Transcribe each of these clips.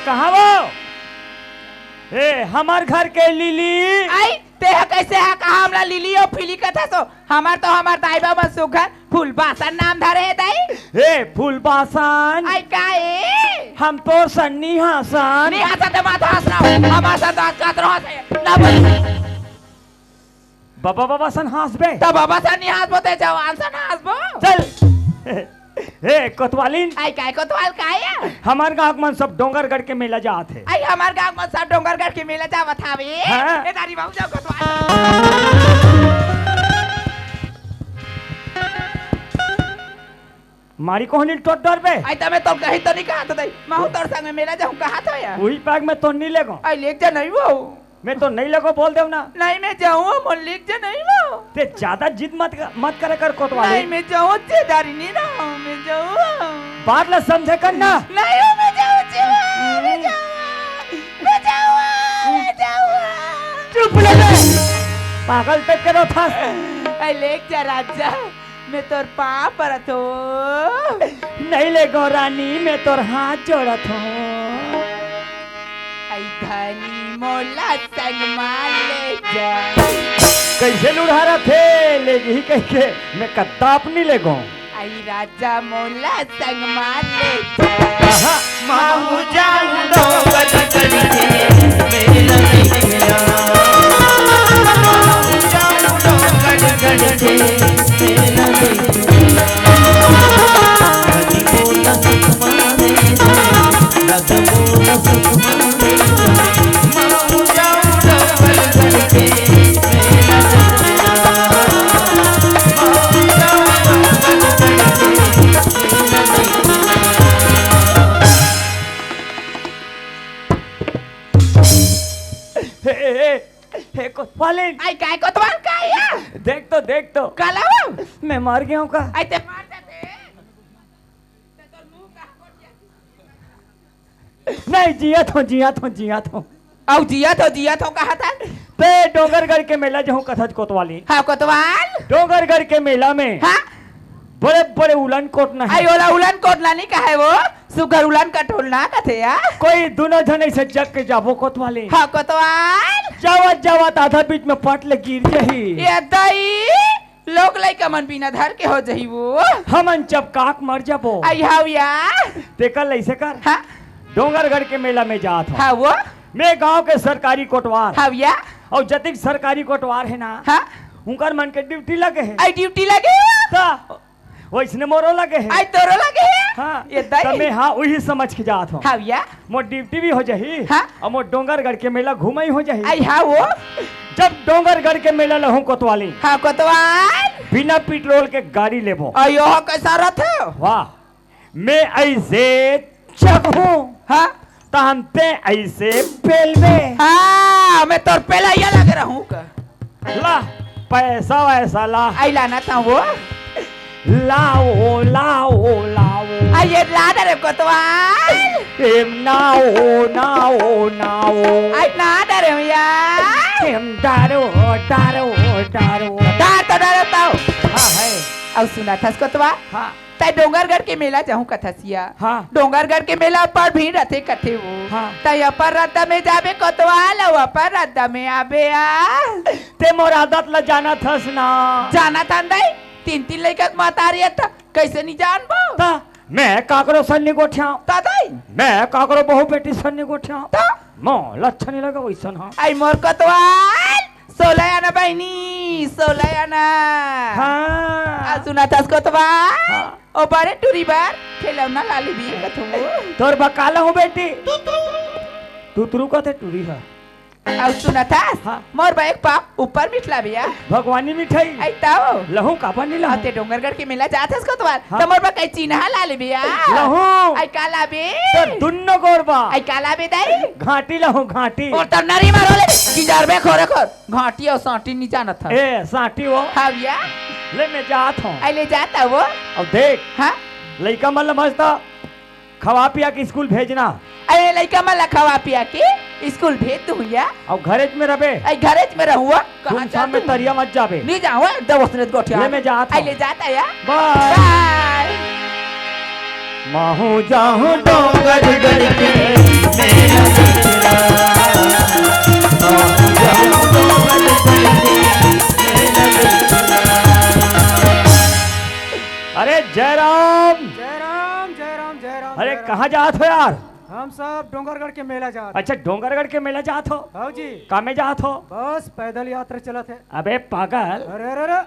कहाँ वो? ए हमार घर के लिली आई ते कैसे है कहा हमला लिली और फिली कथा सो हमार दाई बाबा सुघर फूल बासन नाम धरे है दाई ए फूल बासन आई काए हम तो सन्नी हासन नहीं हंसा तो मत हंस रहा हूँ हमारे साथ बात कर रहा है ना बोल बाबा सन हंस बे तो बाबा सन नहीं हंस बोते जवान सन हंस बो चल ए कोतवालीन आई काय कोतवाल काया हमार गांव में सब डोंगरगढ़ के मेला जात है आई हमार गांव में सब डोंगरगढ़ के मेला जावत हवे हाँ? ए दादी बाबू जाओ कोतवाल मारी कोहनी टोट डर बे आई तमे तो कहीं तो नहीं कहा तो दई मैं तोर संग में मेला जाऊं कहा तो या वही पैग में तो नहीं लेगो आई लेक जा नहीं वो मैं तो नहीं लगो बोल देव ना नहीं मैं जाऊँ मन लिख जा नहीं वो ते ज्यादा जिद मत करे कर कोतवाली नहीं मैं जाऊँ जेदारी नहीं ना मैं जाऊँ बात ला समझे कर ना नहीं मैं जाऊँ मैं जाऊँ चुप ले बे पागल पे करो था आई लेक जा राजा मैं तोर पाँव पर तो नहीं लेगो रानी मैं तोर हाथ जोड़त हूँ आई धनी मोला संग मान ले जा कैसे लुढ़ारा थे ले ही कह के मैं कद्दा अपनी ले गो आई राजा मोला संग मान ले जा माहू जाऊं कोतवालीन आई काय कोतवाल काय या देख तो काला मैं मर गया हूँ का आई ते मार देते ते तो मुंह का कोट नहीं जिया तो औ जिया तो कहा था ते डोंगरगढ़ के मेला जो कथत कोतवाली हाँ कोतवाल डोंगरगढ़ के मेला में हाँ बड़े बड़े उलन कोट न आई ओला उलन कोटला नहीं कहा है वो सुगर उलन का टोलना कथे या कोई दोनों जने से जग के जाबो कोतवाली हाँ कोतवाल जावत आधा बीच में पट ले गिर जही ये दई लोग लाई कमन बिना धर के हो जही वो हमन जब काक मर जाबो आई हाउ या देखल ऐसे कर हाँ डोंगरगढ़ के मेला में जात हो हाँ वो मैं गांव के सरकारी कोटवार हाउ या और जतिक सरकारी कोटवार है ना हाँ उनकर मन के ड्यूटी लगे है आई ड्यूटी लगे ता वैसने मोरो लगे है आई तोरो लगे हाँ ये दई तमे हाँ वही समझ के जात हो हाउ या मोर ड्यूटी भी हो जही हाँ और मोर डोंगरगढ़ के मेला घूमई हो जही आई हाँ वो जब डोंगरगढ़ के मेला लहू कोतवाली हाँ कोतवाल बिना पेट्रोल के गाड़ी लेबो आई ओह कैसा रथ है वाह मैं ऐसे चक हूँ हाँ तहनते ऐसे पेल में हाँ मैं तोर पहला ये लग रहा हूँ का ला पैसा वैसा ला आई लाना था वो लाओ आई ये लाना रे कोतवाल एम नाओ आई ना डरे हूँ यार एम डारो डर तो डरता हूँ हाँ है अब सुना था कोतवाल हाँ तय डोंगरगढ़ के मेला जाऊँ कथसिया हाँ डोंगरगढ़ के मेला पर भीड़ रहते कथे वो हाँ तय अपर रद्दा में जाबे कोतवाल और अपर रद्दा में आबे आ ते मोर आदत ला जाना थस ना जाना था नहीं तीन लड़का माता रही था कैसे नहीं जान बो ता मैं काकरो सन्नी गोठ्याऊं दादाई मैं काकरो बहु बेटी सन्नी गोठ्याऊं ता मो लच्छा नहीं लगा वैसन हाँ आई मोर कोतवाल 16 आना बहनी 16 आना हाँ सुना था कोतवाल हाँ। ओ बारे टूरी बार खेलौना लाली भी कथो तोर बकाला हूँ बेटी तू तुरु कहते टूरी है अब सुना था हाँ। मोर बाइक पाप ऊपर मिठला भैया भगवानी मिठाई आई ताओ लहू कापा नहीं लहू आते डोंगरगढ़ के मेला जाते इसको तो हाँ। तो मोर बा कई चिन्हा लाले भैया लहू आई काला बे तो दुन्नो गोरबा आई काला बे दाई घाटी लहू घाटी और तब नरी मारो ले किजार बे खोरे खोर घाटी और सांटी नहीं जाना था ए साटी वो हाँ भैया ले मैं जात हूँ आई ले जाता वो अब देख हाँ लड़का मतलब मजता खवा पिया के स्कूल भेजना अरे लड़का मला खवा पिया के स्कूल भेज दूँ या और घरेज में रबे आई घरेज में रहूँगा कहाँ तुम में तरिया मत जाबे नहीं जाऊँ दोस्त ने गोठिया ले मैं जात आई हूँ ले जाता या बाय बाय माहू जाहू डोंगर गढ़ के मेरा बिछड़ा माहू जाहू डोंगर गढ़ के मेरा बिछड़ा। अरे जयराम, जयराम जयराम जयराम। अरे जयराम। कहाँ जात हो यार? हम सब डोंगरगढ़ के मेला जात। अच्छा डोंगरगढ़ के मेला जात हो? हाँ जी, का में जात हो? बस पैदल यात्रा चलत है। अबे पागल, अरे अरे अरे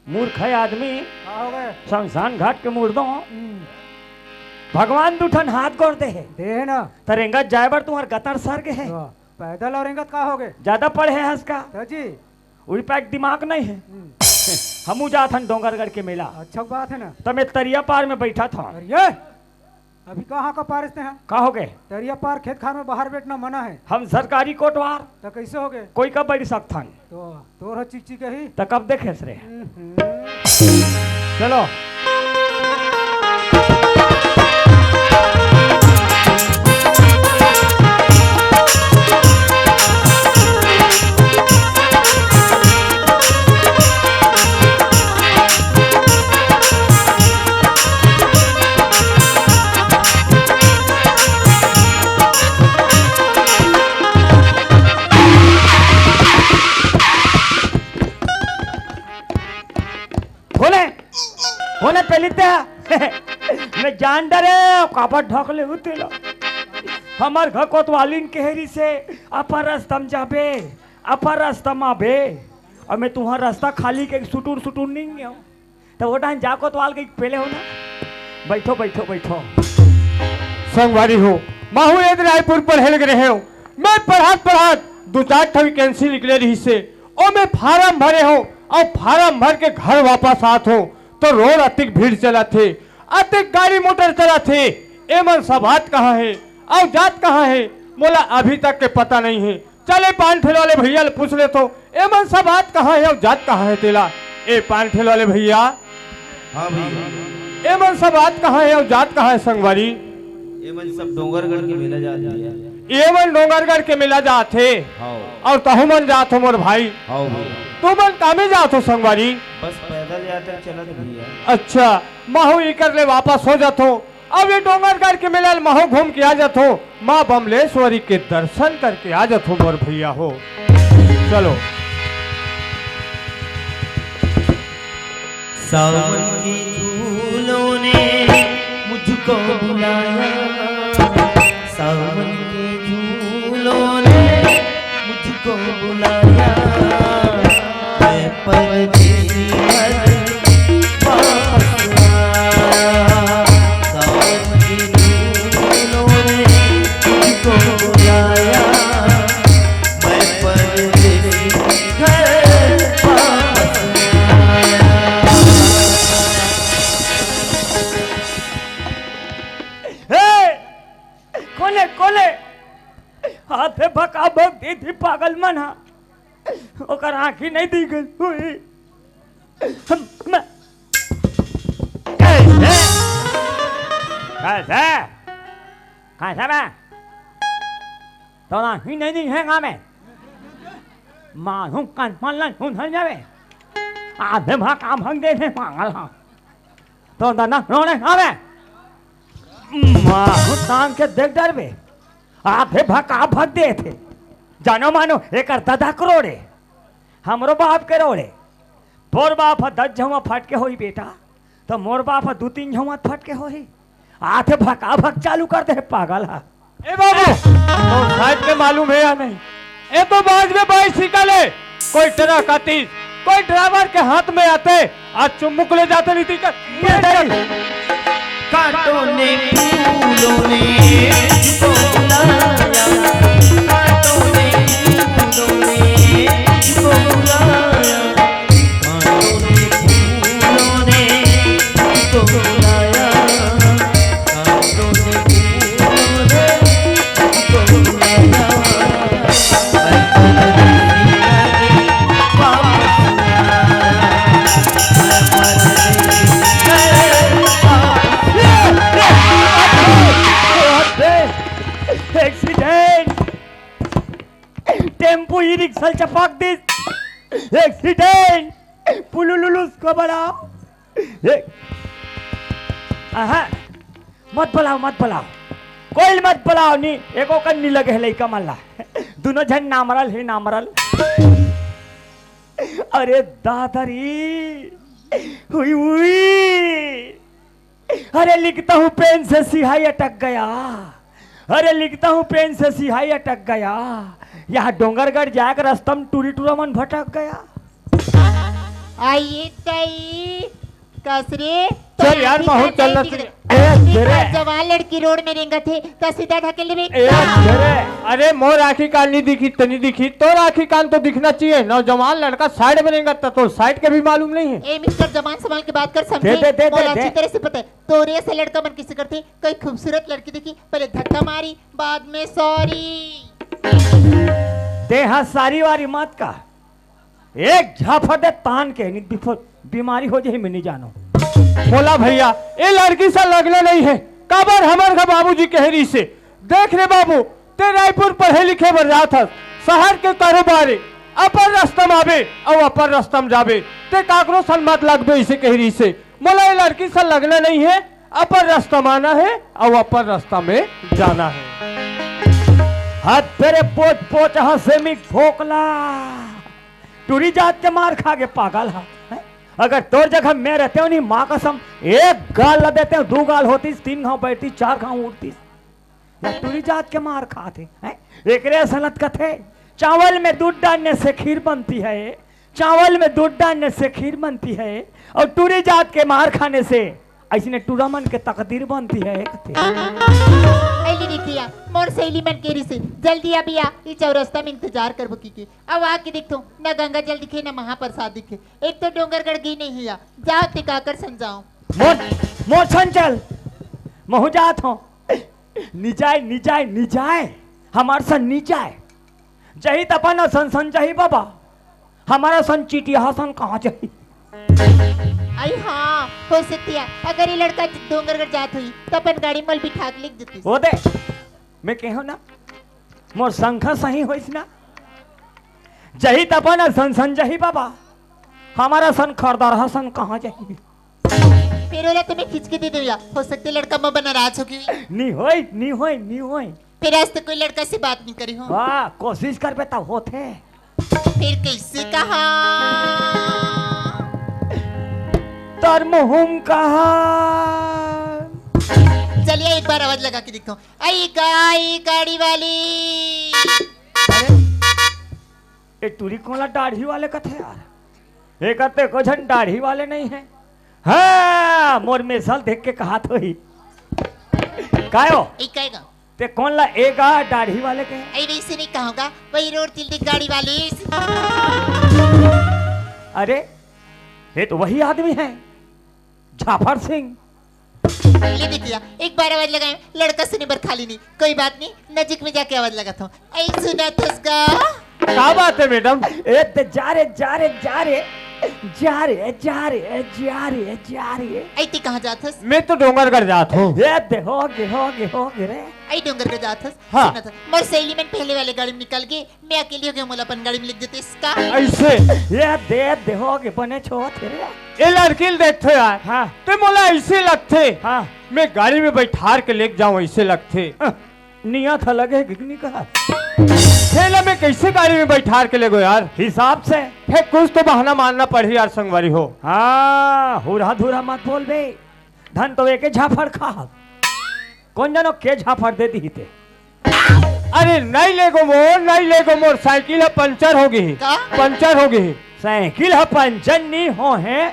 मूर्ख है आदमी। का हो गए? शमशान घाट के मुर्दों भगवान दुठन हाथ गोड़ दे है दे ना तरेंगत जायबर तुम्हार गतर सर्ग है। तो पैदल और इंगत का हो गए? ज्यादा पढ़े है हंसका, तो जी उड़ी पैक दिमाग नहीं है। हमू जात हन डोंगरगढ़ के मेला। अच्छा बात है ना। तो मैं तरिया पार में बैठा था। अरे ये अभी कहाँ का पारसते हैं? का हो गए? तरिया पार खेत खार में बाहर बैठना मना है। हम सरकारी कोटवार, तो कैसे हो गए? कोई कब बैठ सकता तो तोर चिक चिक ही। तो कब देखे रे? चलो होने पहले मैं जान डरे काबर ढकले होते ला हमार घर कोतवालिन केहरी से अपर रास्ता में जाबे, अपर रास्ता में आबे और मैं तुम्हारा रास्ता खाली के सुटूर सुटूर नहीं गया तो वो टाइम जा कोतवाल के पहले हो ना। बैठो बैठो बैठो संगवारी हो माहू एक रायपुर पर हेल रहे हो। मैं पढ़ात पढ़ात दो चार ठवी कैंसिल निकले रही से और मैं फार्म भरे हो और फार्म भर के घर वापस आत हो तो रोड अतिक भीड़ चला थे, अतिक गाड़ी मोटर चला थे। एमन सब हाथ कहाँ है और जात कहाँ है मोला अभी तक के पता नहीं है। चले पान ठेले वाले भैया ले पूछ ले तो एमन सब हाथ कहाँ है और जात कहाँ है तेला। ए पान ठेले वाले भैया, हाँ भैया, एमन सब हाथ कहाँ है और जात कहाँ है संगवारी? ये मन सब डोंगरगढ़ के मेला जाती है। ये मन डोंगरगढ़ के मेला जाते हाँ और तहु मन जात हो मोर भाई। हाँ भैया, तू मन कामे जात हो संगवारी? बस पैदल यात्रा चलत भैया। अच्छा माहू ई कर ले वापस हो जात हो। अब ये डोंगरगढ़ के मेला माहू घूम के आ जात हो, माँ बमलेश्वरी के दर्शन करके आ जात हो मोर भैया हो। चलो सावन की झूलों ने मुझको बुलाया, सावन के झूलों ने मुझको बुलाया, मैं परदेसी घर वापस आया। सावन के झूलों ने मुझको बुलाया, मैं परदेसी घर वापस आया। कोने कोने हाथे भका भक दी थी पागल मना ओकर आंखी नहीं दी गई हुई। कैसे कैसे कैसे मैं तो आंखी नहीं दी है गाँव में मानू कान पालन सुन जावे आधे भका भक दे थे पागल हाँ तो दाना रोने गाँव में माहू तान के देख डर बे आधे भका भग दे थे जानो मानो एक दादा करोड़े हमरो बाप के रोड़े तोर बाप 10 झुआ फट के होई बेटा तो मोर बाप 2-3 झुआ फट के होई आधे भका भग चालू कर दे पागल हा। ए बाबू तो शायद के मालूम है या नहीं, ए तो बाज में बाइसिकल है, कोई ट्रक आती कोई ड्राइवर के हाथ में आते आज चुम्बुक ले जाते नीति कर कांटों ने फूलों ने मुझको बुलाया, कांटों ने फूलों ने मुझको बुलाया, कांटों ने फूलों ने मुझको बुलाया, कांटों ने फूलों ने मुझको बुलाया, मैं परदेसी घर वापस आया, मैं परदेसी घर एक्सीडेंट टेम्पो ई रिक्शा चपाक दी एक्सीडेंट पुलुलुलुस को बड़ा मत बुलाओ कोई मत बुलाओ नी एको कन्नी लगे है लइका मल्ला दोनों जन नामरल अरे दादरी हुई हुई अरे लिखता हूँ पेन से सिहाई अटक गया यहाँ डोंगरगढ़ जाकर रास्ता में टूरा मन भटक गया आइए ताई कसरे चल यार महू चल जवान लड़की रोड में रेंगा थे तो सीधा ढकेल ले अरे मोर आखी कान नहीं दिखी तनी दिखी तो आखी कान तो दिखना चाहिए नौजवान लड़का साइड में रहेगा तो साइड के भी मालूम नहीं है। ए मिस्टर जवान संभाल के बात कर समझे और अच्छी तरह से पता है तोरे ऐसे लड़का मन किसी करते कोई खूबसूरत लड़की दिखी पहले धक्का मारी बाद में सॉरी देहा सारी वारी मत का एक झाफड़ दे तान के नहीं बीमारी हो जाए मैं नहीं जानो बोला भैया ये लड़की से लगना नहीं है काबर हमारे बाबूजी कहरी से देख रे बाबू ते रायपुर पढ़े लिखे बर जात हस शहर के कारोबारी अपर रास्ता में आवे और अपर रास्ता में जावे ते काकरो सन मत लगबे इसे कहरी से मोला ये लड़की से लगना नहीं है अपर रास्ता में आना है और अपर रास्ता में जाना है। हाथ तेरे पोच हंसे में भोकला टूरी जात के मार खा के पागल है अगर तोर जगह मैं रहते हो नहीं माँ कसम एक गाल ला देते हो 2 गाल होती 3 घाव बैठती 4 घाव उठती या टूरी जात के मार खाते एक रे सनत कथे चावल में दूध डालने से खीर बनती है और टूरी जात के मार खाने से ऐसी टूरामन के तकदीर बनती है ऐली देखिया मोर सहेली मन केरी से जल्दी अभी आ ये चौरस्ता में इंतजार कर बुकी के अब आके देखो ना गंगा जल दिखे ना महाप्रसाद दिखे एक तो डोंगरगढ़ गई नहीं है जाओ टिकाकर समझाओ मोर चल महु जात हो निजाए हमार सन निजाए जही तपन सन जही बाबा हमारा सन चीटिया सन कहाँ चाहिए आई हाँ हो सकती है अगर ये लड़का डोंगरगढ़ जात हुई तो अपन गाड़ी मल बिठा के लिख देती वो दे मैं कहूँ ना मोर संख्या सही होइस ना जही तपन सन जही बाबा हमारा सन खरदार सन कहाँ चाहिए फिर ओला तुम्हें खींच के दे दूंगा हो सकती लड़का मैं बना नाराज होगी नहीं होई फिर आज तक कोई लड़का से बात नहीं करी हूँ वाह कोशिश कर बेटा होते फिर कैसे कहा तर मुहुम कहा चलिए एक बार आवाज लगा के देखता हूँ आई गाड़ी वाली ये टूरी कोला दाढ़ी वाले कथे यार एक अते को झन दाढ़ी वाले नहीं है हाँ मोर में सल देख के कहा तो ही कायो एक कहेगा ते कौन ला एगा दाढ़ी वाले के आई वैसे नहीं कहूँगा वही रोड तिल्दी गाड़ी वाली अरे ये तो वही आदमी है जाफर सिंह ये देखिए एक बार आवाज लगाए लड़का सुने पर खाली नहीं कोई बात नहीं नजीक में जाके आवाज लगाता हूँ आई सुना थसका क्या बात है मैडम ए ते जा रे आई ती कहाँ जात हस मैं तो डोंगरगढ़ जात हूँ ये दे हो गे रे आई डोंगरगढ़ जात हस हाँ। सुना था मोर सहेली में पहले वाले गाड़ी में निकल गए मैं अकेली हो गया मोला अपन गाड़ी में लिख देते इसका ऐसे ये दे हो गे बने छो तेरे ये लड़की देखते यार हाँ तो मोला ऐसे लगते हाँ मैं गाड़ी में बैठार के लेके जाऊं ऐसे लगते नियत लगे कितनी कहा ठेला में कैसे गाड़ी में बैठार के ले गो यार हिसाब से फिर कुछ तो बहाना मानना पड़ी यार संगवारी हो हाँ हुरा धुरा मत बोल बे धन तो एक झाफड़ खा कौन जानो के झाफड़ दे दी थे अरे नहीं ले गो मोर साइकिल है पंचर हो गई का? पंचर हो गई साइकिल है पंचर नहीं हो है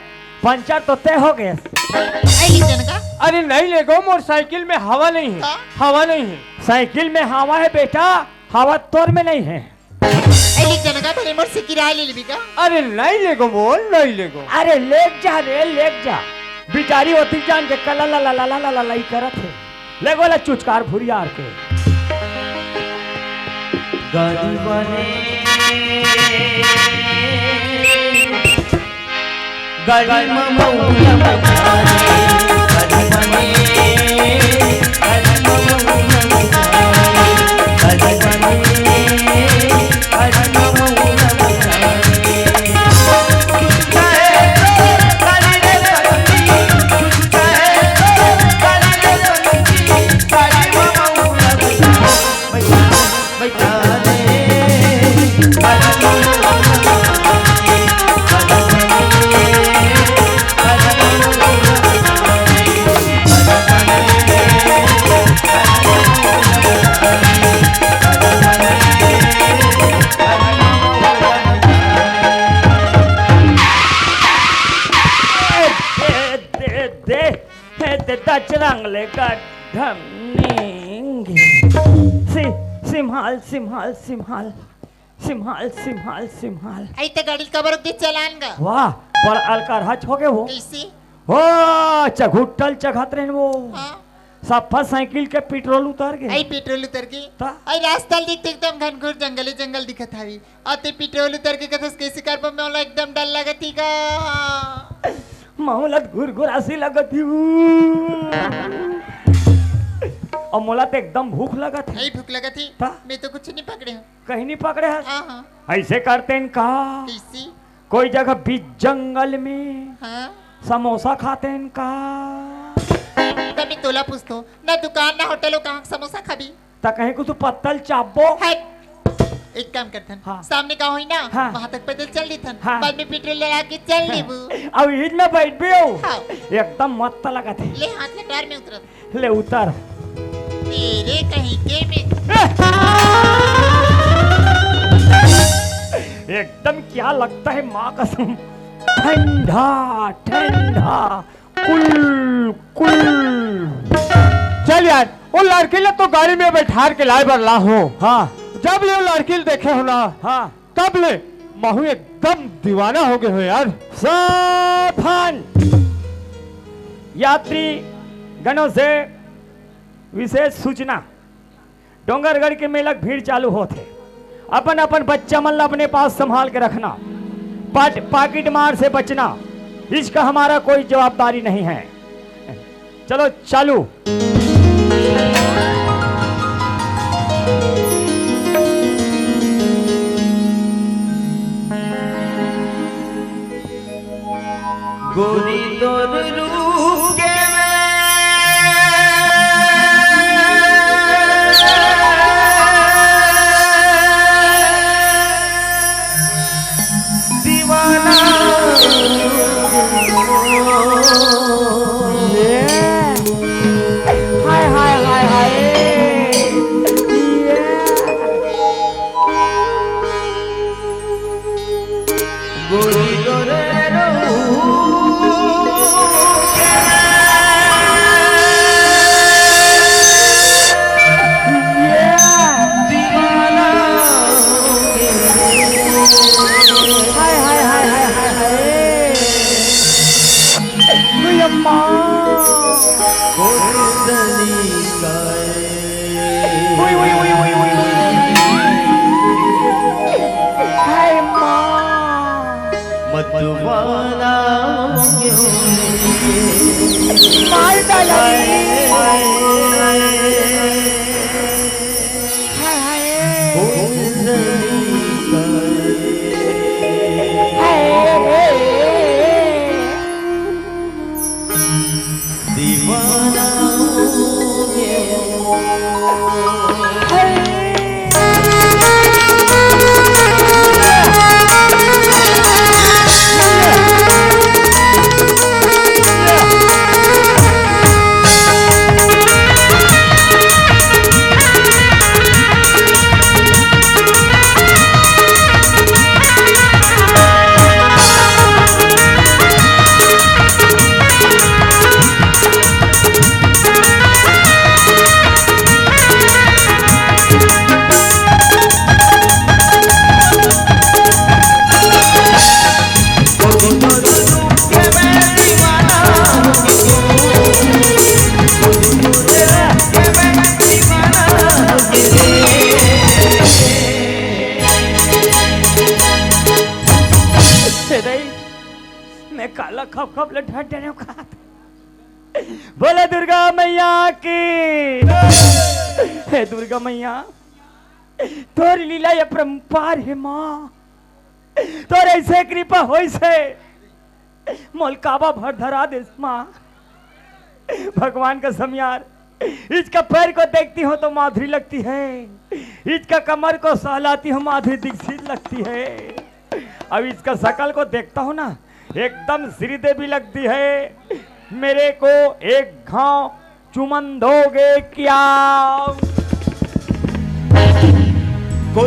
पंचर तो तय हो गए आई जनका अरे नहीं ले गो मोर साइकिल में हवा नहीं है का? हवा नहीं है साइकिल में हवा है बेटा हवा तोर में नहीं है आई जनका पहले मोर से किराया ले लेबी का अरे नहीं ले गो मोर नहीं ले गो अरे लेक जा बिचारी होती जान के कला ला ला ला ला ला लाई करत है ले गोला चुचकार भुरियार के गाड़ी वाले गाड़ी में मौला बजारे गाड़ी वाले गाड़ी में मौला बजारे गाड़ी वाले गाड़ी में मौला बजारे चाहे तो गाड़ी रे संगी चाहे तो गाड़ी रे संगी देता चांगले का ढमनेंगे सिम्हाल सिम्हाल सिम्हाल सिम्हाल सिम्हाल सिम्हाल आई त्या गाडीत का बरं ते चलान गा वाह बड़ा अलकार हच हो गए वो कैसे हो चघुट्टल चघात रहे वो हाँ सफा साइकिल के पेट्रोल उतर गए आई पेट्रोल उतर के ता? आई रास्ता दिखते एकदम घनघोर जंगल जंगल दिखत हवी और ते पेट्रोल उतर के कथस कैसे कर पा मला एकदम डर लगत ही का माहौलत घुरघुरासी लगत ही और मोला तो एकदम भूख लगत है आई भूख लगत ही ता? मैं तो कुछ नहीं पकड़े हूँ कहीं नहीं पकड़े हैं हाँ हाँ ऐसे करते हैं का कैसे कोई जगह बीच जंगल में हाँ समोसा खाते हैं का तब मैं तोला पूछता हूँ ना दुकान ना होटल हो कहाँ समोसा खाबी ता कहीं को तू पत्तल चापो है एक काम करथन हाँ। सामने का होई ना हाँ। वहाँ तक पैदल चल देथन हाँ। बाद में पेट्रोल लगा के चल लेबू अब हिज में बैठ भी हो हाँ। एकदम मस्त लगा थे ले हाथ लटार में उतरत ले उतर तेरे कहीं के में एकदम क्या लगता है माँ कसम ठंडा ठंडा कुल कुल चल यार वो लड़की ले तो गाड़ी में बैठार के लाए बर ला हो हाँ जब ले वो लड़की देखे हो ना हाँ तब ले महू एकदम दीवाना हो गए हो यार। सावधान यात्री गणों से विशेष सूचना डोंगरगढ़ के मेलक भीड़ चालू होते अपन अपन बच्चा मन अपने पास संभाल के रखना पाकिट मार से बचना इसका हमारा कोई जवाबदारी नहीं है। चलो चालू गोरी तोर रूह के दीवाना हाय हाय हाय हाय गोरी तोर मतवाला मार डाला दीवाना मैं काला खप खप लठा देने का बोले दुर्गा मैया की हे दुर्गा मैया तोर लीला ये परंपार है माँ तोर ऐसे कृपा होई से मोलकाबा भर धरा दे माँ भगवान का समयार इसका पैर को देखती हो तो माधुरी लगती है इसका कमर को सहलाती हो माधुरी दीक्षित लगती है अब इसका शकल को देखता हूँ ना एकदम श्रीदेवी लगती है मेरे को एक घाव चुमन दोगे क्या को